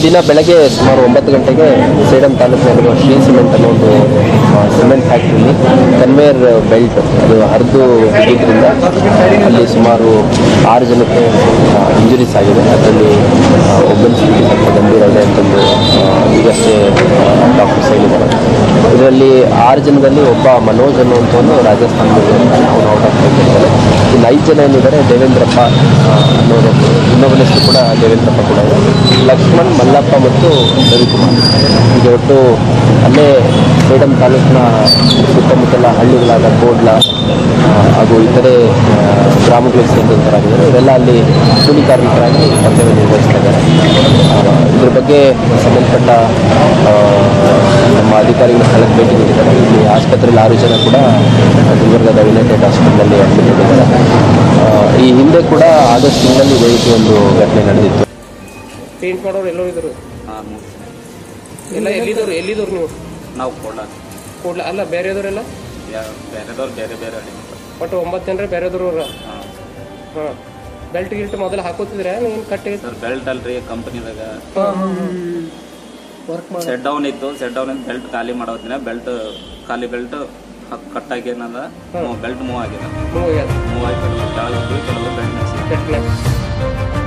ದಿನ ಬೆಳಗ್ಗೆ ಸುಮಾರು 9 ಗಂಟೆಗೆ ಸೇಡಂ ತಾಲೂಕಿನಲ್ಲಿರುವ ಶ್ರೀ ಸಿಮೆಂಟ್ ಅನ್ನೋ ಒಂದು ಸಿಮೆಂಟ್ ಫ್ಯಾಕ್ಟ್ರಿಯಲ್ಲಿ ಕನ್ವೇಯರ್ ಬೆಲ್ಟ್ ಅದು ಹರಿದು ಬಿದ್ದಿದ್ದರಿಂದ ಅಲ್ಲಿ ಸುಮಾರು 6 ಜನಕ್ಕೆ ಇಂಜುರೀಸ್ ಆಗಿದೆ. ಅದರಲ್ಲಿ ಒಬ್ಬನ ಸ್ಥಿತಿ ಸ್ವಲ್ಪ ಗಂಭೀರ ಇದೆ ಅಂತಂದು ಈಗಷ್ಟೇ ಡಾಕ್ಟರ್ಸ್ ಹೇಳಿದ್ದಾರೆ. ಇದರಲ್ಲಿ 6 ಜನದಲ್ಲಿ ಒಬ್ಬ ಮನೋಜ್ ಅನ್ನುವಂಥವನು ರಾಜಸ್ಥಾನದಲ್ಲಿ ಅವನು ಔಟ್ ಆಫ್ ಇದ್ದಾರೆ. ಇನ್ನು 5 ಜನ ಏನಿದ್ದಾರೆ ದೇವೇಂದ್ರಪ್ಪ ಅನ್ನೋರು, ಇನ್ನೊಬ್ಬನ ಹೆಸರು ಕೂಡ ದೇವೇಂದ್ರಪ್ಪ ಕೂಡ ಇದೆ, ಲಕ್ಷ್ಮಣ್, ಮಲ್ಲಪ್ಪ ಮತ್ತು ರವಿಕುಮಾರ್. ಈಗ ಒಟ್ಟು ಅಲ್ಲೇ ಸೇಡಂ ತಾಲೂಕಿನ ಸುತ್ತಮುತ್ತಲ ಹಳ್ಳಿಗಳಾದ ಕೋಡ್ಲ ಹಾಗೂ ಇತರೆ ಗ್ರಾಮಗಳಿಗೆ ಸೇರಿದಂತರಾಗಿದ್ದಾರೆ. ಇವರೆಲ್ಲ ಅಲ್ಲಿ ಕೂಲಿ ಕಾರ್ಮಿಕರಾಗಿ ಕರ್ತವ್ಯ ನಿರ್ವಹಿಸ್ತಾ ಇದ್ದಾರೆ. ಇದ್ರ ಬಗ್ಗೆ ಸಂಬಂಧಪಟ್ಟ ನಮ್ಮ ಅಧಿಕಾರಿಗಳು ಸ್ಥಳಕ್ಕೆ ಭೇಟಿ ನೀಡಿದ್ದಾರೆ. ಇಲ್ಲಿ ಆಸ್ಪತ್ರೆಯಲ್ಲಿ 6 ಜನ ಕೂಡ ಗುಲ್ಬರ್ಗದ ಯುನೈಟೆಡ್ ಹಾಸ್ಪಿಟಲಲ್ಲಿ ಅಡ್ಮಿಟ್ ಆಗಿದ್ದಾರೆ. ಈ ಹಿಂದೆ ಕೂಡ ಆಗಸ್ಟ್ ತಿಂಗಳಲ್ಲಿ ಇದೇ ರೀತಿ ಒಂದು ಘಟನೆ ನಡೆದಿತ್ತು. ಪೇಂಟ್ ಮಾಡೋರು ಎಲ್ಲೋ ಇದ್ರು ಎಲ್ಲ ಎಲ್ಲಿದ್ದವ್ರು ನೀವು? ನಾವು ಕೂಡ್ಲ ಅಲ್ಲ, ಬೇರೆದವರೆಲ್ಲ ಬೇರೆದವ್ರು ಬೇರೆ ಬೇರೆ ಒಟ್ಟು 9 ಜನರೇ ಬೇರೆದವ್ರು. ಹಾಂ, ಬೆಲ್ಟ್ ಗಿಲ್ಟ್ ಮೊದಲು ಹಾಕೋತಿದ್ರೆ ಏನು ಕಟ್ಟಿ ಸರ್? ಬೆಲ್ಟ್ ಅಲ್ರಿ, ಕಂಪನಿದಾಗ ಸೆಟ್ ಡೌನ್ ಇತ್ತು. ಸೆಟ್ ಡೌನ್ ಬೆಲ್ಟ್ ಖಾಲಿ ಮಾಡೋದಿನ ಬೆಲ್ಟ್ ಖಾಲಿ ಬೆಲ್ಟ್ ಕಟ್ ಆಗಿ ಏನದ ಬೆಲ್ಟ್ ಮೂವ್ ಆಗಿದೆ. ಮೂವ್ ಆಗಿ ಕೆಲವು ಬೆಲ್ಟ್